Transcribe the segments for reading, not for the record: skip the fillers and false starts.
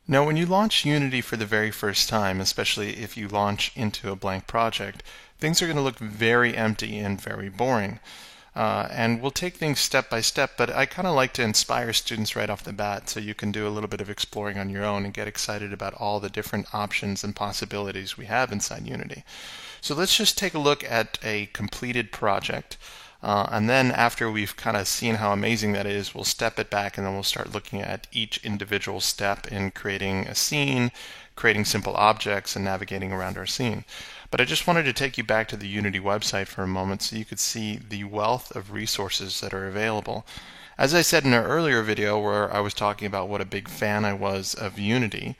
Now, when you launch Unity for the very first time, especially if you launch into a blank project, things are going to look very empty and very boring. And we'll take things step by step, but I kind of like to inspire students right off the bat so you can do a little bit of exploring on your own and get excited about all the different options and possibilities we have inside Unity. So let's just take a look at a completed project. And then after we've kind of seen how amazing that is, we'll step it back and then we'll start looking at each individual step in creating a scene, creating simple objects, and navigating around our scene. But I just wanted to take you back to the Unity website for a moment so you could see the wealth of resources that are available. As I said in an earlier video where I was talking about what a big fan I was of Unity,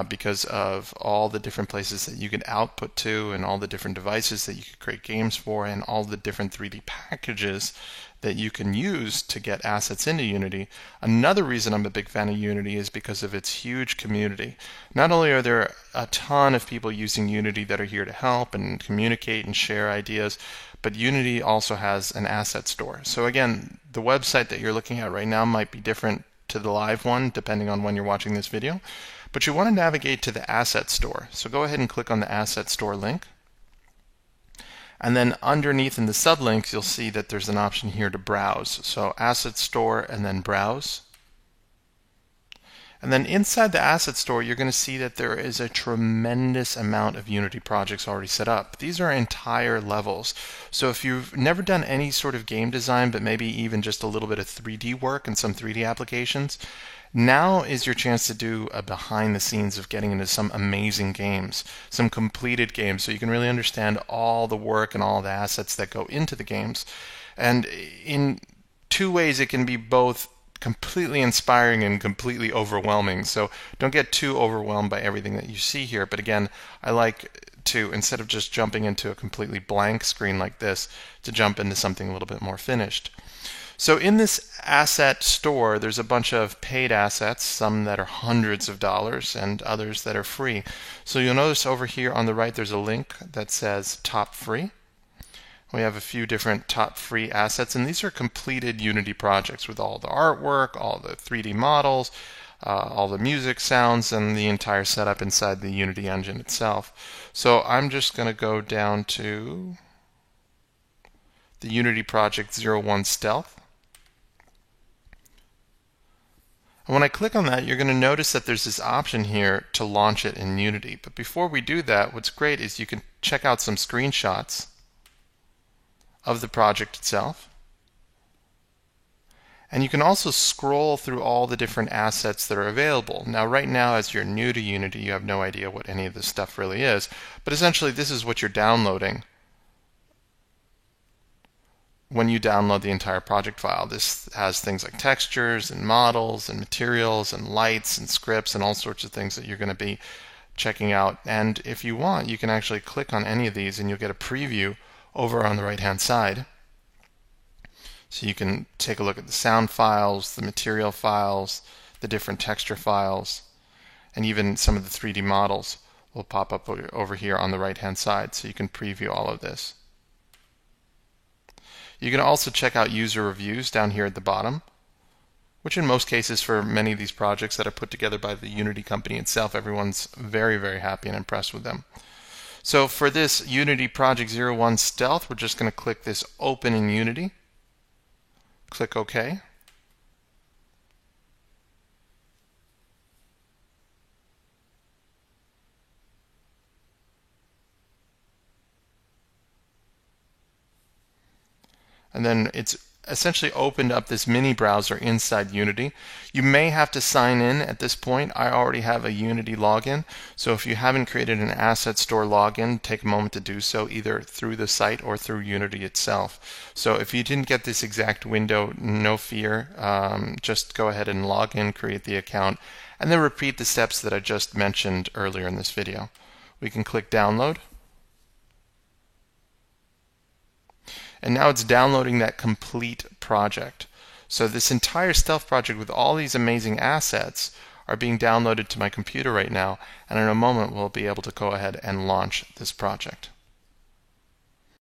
because of all the different places that you could output to and all the different devices that you could create games for and all the different 3D packages that you can use to get assets into Unity. Another reason I'm a big fan of Unity is because of its huge community. Not only are there a ton of people using Unity that are here to help and communicate and share ideas, but Unity also has an asset store. So again, the website that you're looking at right now might be different to the live one depending on when you're watching this video. But you want to navigate to the Asset Store. So go ahead and click on the Asset Store link. And then underneath in the sublinks, you'll see that there's an option here to browse. So Asset Store and then Browse. And then inside the Asset Store, you're going to see that there is a tremendous amount of Unity projects already set up. These are entire levels. So if you've never done any sort of game design, but maybe even just a little bit of 3D work and some 3D applications, now is your chance to do a behind the scenes of getting into some amazing games, some completed games, so you can really understand all the work and all the assets that go into the games. And in two ways, it can be both completely inspiring and completely overwhelming. So don't get too overwhelmed by everything that you see here. But again, I like to, instead of just jumping into a completely blank screen like this, to jump into something a little bit more finished. So in this asset store, there's a bunch of paid assets, some that are hundreds of dollars and others that are free. So you'll notice over here on the right there's a link that says Top Free. We have a few different top free assets, and these are completed Unity projects with all the artwork, all the 3D models, all the music sounds, and the entire setup inside the Unity engine itself. So I'm just going to go down to the Unity Project 01 Stealth. And when I click on that, you're going to notice that there's this option here to launch it in Unity. But before we do that, what's great is you can check out some screenshots of the project itself. And you can also scroll through all the different assets that are available. Now, right now, as you're new to Unity, you have no idea what any of this stuff really is. But essentially, this is what you're downloading when you download the entire project file. This has things like textures and models and materials and lights and scripts and all sorts of things that you're going to be checking out. And if you want, you can actually click on any of these and you'll get a preview over on the right hand side. So you can take a look at the sound files, the material files, the different texture files, and even some of the 3D models will pop up over here on the right hand side, so you can preview all of this. You can also check out user reviews down here at the bottom, which in most cases for many of these projects that are put together by the Unity company itself, everyone's very, very happy and impressed with them. So for this Unity Project 01 Stealth, we're just going to click this Open in Unity. Click OK. And then it's essentially opened up this mini browser inside Unity. You may have to sign in at this point. I already have a Unity login, so if you haven't created an Asset Store login, take a moment to do so either through the site or through Unity itself. So if you didn't get this exact window, no fear. Just go ahead and log in, create the account, and then repeat the steps that I just mentioned earlier in this video. We can click Download. And now it's downloading that complete project. So this entire Stealth project with all these amazing assets are being downloaded to my computer right now, and in a moment we'll be able to go ahead and launch this project.